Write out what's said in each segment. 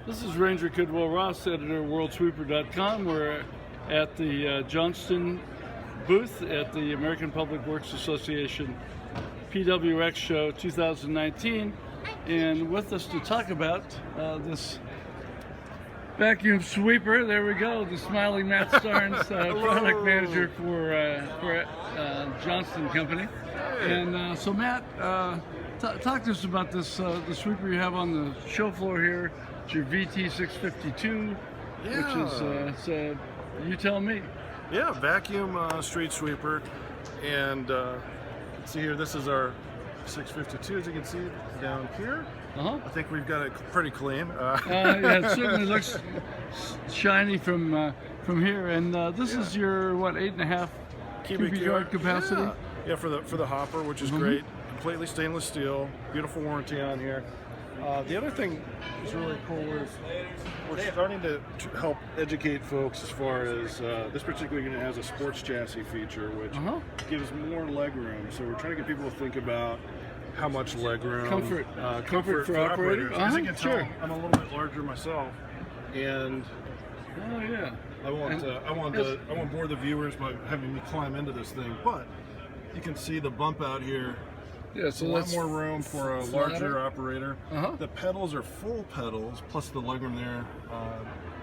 This is Ranger Kidwell Ross, editor of WorldSweeper.com. We're at the Johnston booth at the American Public Works Association PWX show 2019, and with us to talk about this vacuum sweeper, there we go, the smiling Matt Starnes, product manager for Johnston Company. And so Matt, talk to us about this the sweeper you have on the show floor here. It's your VT652, which is, so you tell me. Yeah, vacuum street sweeper, and see here, this is our 652, as you can see down here. I think we've got it pretty clean. Yeah, it certainly looks shiny from here. And this is your what, 8.5 cubic yard capacity? Yeah, for the hopper, which is great. Completely stainless steel, beautiful warranty on here. The other thing that's really cool is we're starting to help educate folks as far as this particular unit has a sports chassis feature, which gives more leg room. So we're trying to get people to think about how much leg room, comfort for operators. As you can tell, I'm a little bit larger myself, and I won't bore the viewers by having me climb into this thing, but you can see the bump out here. Yeah, so a lot more room for a larger operator. The pedals are full pedals, plus the legroom there.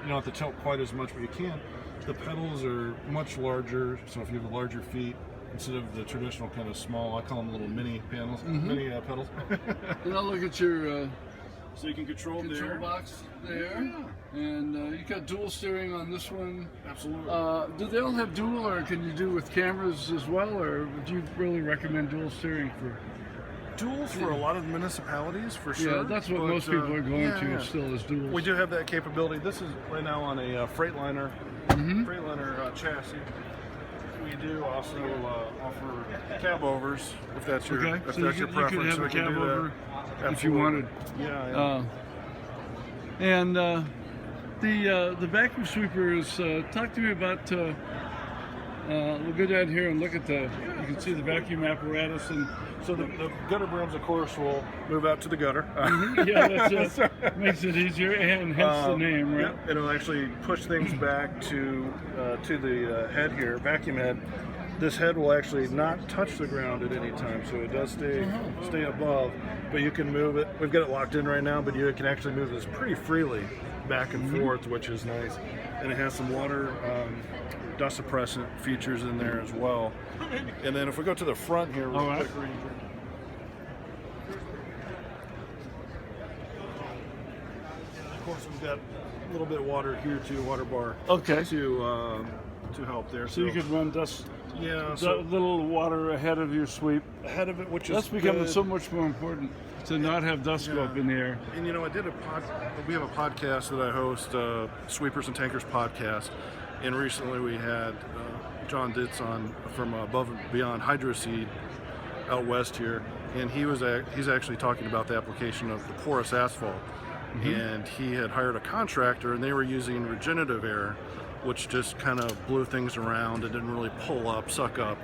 You don't have to tilt quite as much, but you can. The pedals are much larger, so if you have larger feet, instead of the traditional kind of small, I call them little mini panels, mini pedals. And I'll look at your so you can control box there. And you got dual steering on this one. Absolutely. Do they all have dual, or can you do with cameras as well, or would you really recommend dual steering for? Duals for a lot of municipalities, for sure. Yeah, that's what most people are going to still is duals. We do have that capability. This is right now on a Freightliner chassis. We do also offer cab overs, if that's your if so that's your preference. You could have so a cab over that. if you wanted. And the vacuum sweeper is. Talk to me about. We'll go down here and look at you can see the vacuum apparatus, and so the gutter brooms, of course, will move out to the gutter. Yeah, that makes it easier, and hence the name, right? Yeah, it'll actually push things back to the head here, vacuum head. This head will actually not touch the ground at any time, so it does stay above, but you can move it. We've got it locked in right now, but you can actually move this pretty freely back and forth, which is nice. And it has some water dust suppressant features in there as well. And then if we go to the front here real quick, Ranger. Of course, we've got a little bit of water here too, water bar. To help there. So you could run dust. Yeah, little water ahead of your sweep. Ahead of it, which is that's becoming so much more important to not have dust go up in the air. And you know, we have a podcast that I host, Sweepers and Tankers podcast, and recently we had John Ditz on from Above and Beyond Hydro Seed out west here, and he's actually talking about the application of the porous asphalt, and he had hired a contractor, and they were using regenerative air, which just kind of blew things around and didn't really suck up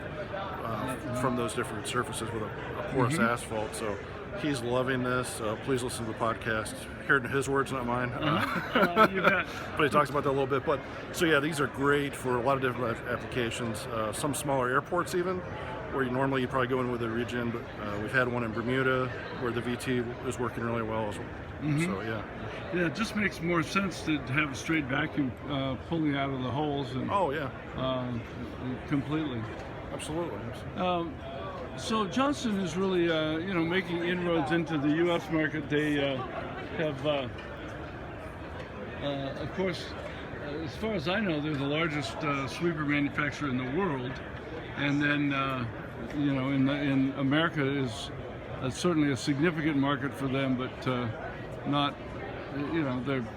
from those different surfaces with a porous asphalt. So he's loving this. Please listen to the podcast. Hearing his words, not mine. You bet. But he talks about that a little bit. But so yeah, these are great for a lot of different applications. Some smaller airports even, where normally you probably go in with a regen, but we've had one in Bermuda where the VT is working really well as well. So yeah. Yeah, it just makes more sense to have a straight vacuum pulling out of the holes. And, completely. Absolutely. So Johnston is really, making inroads into the U.S. market. They have, of course, as far as I know, they're the largest sweeper manufacturer in the world. And then, in America is certainly a significant market for them, but not.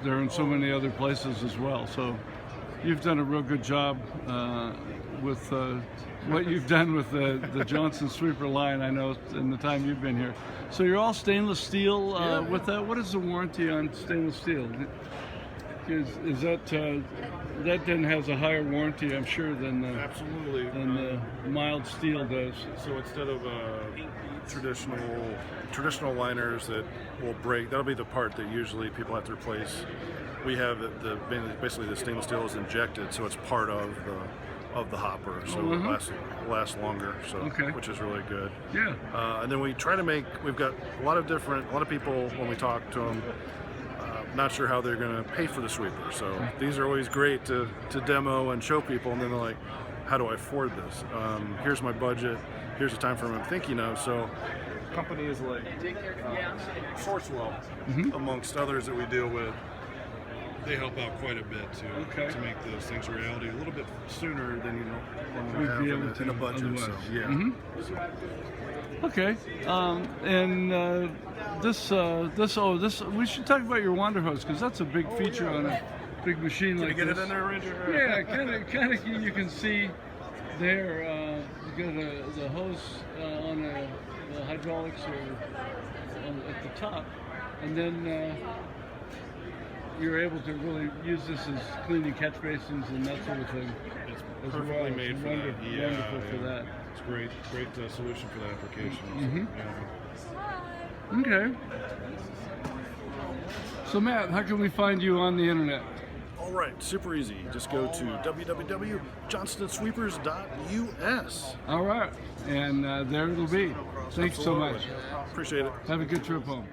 They're in so many other places as well. So you've done a real good job with what you've done with the Johnston Sweeper line, I know, in the time you've been here. So you're all stainless steel with that. What is the warranty on stainless steel? is that that then has a higher warranty, I'm sure, than Absolutely. the mild steel does. So instead of traditional liners that will break, that'll be the part that usually people have to replace. We have basically the stainless steel is injected, so it's part of the hopper, so it lasts longer. So which is really good. Yeah. And then we try to we've got a lot of people when we talk to them. Not sure how they're going to pay for the sweeper, so these are always great to demo and show people, and then they're like, how do I afford this? Here's my budget, here's the time frame I'm thinking of. So companies like Sourcewell, amongst others that we deal with, they help out quite a bit to make those things a reality a little bit sooner than we have in a budget. So, yeah. Okay, and this we should talk about your wander hose, because that's a big feature on a big machine like this. Can you get it in there, Ranger? Yeah, kind of. You can see there. You got the hose on the hydraulics or at the top, and then you're able to really use this as cleaning catch basins and that sort of thing. It's perfectly made for that. Wonderful for that. It's great solution for that application. Okay. So Matt, how can we find you on the internet? All right, super easy. Just go to www.johnstonSweepers.us. All right, and there it'll be. Thanks so much. Appreciate it. Have a good trip home.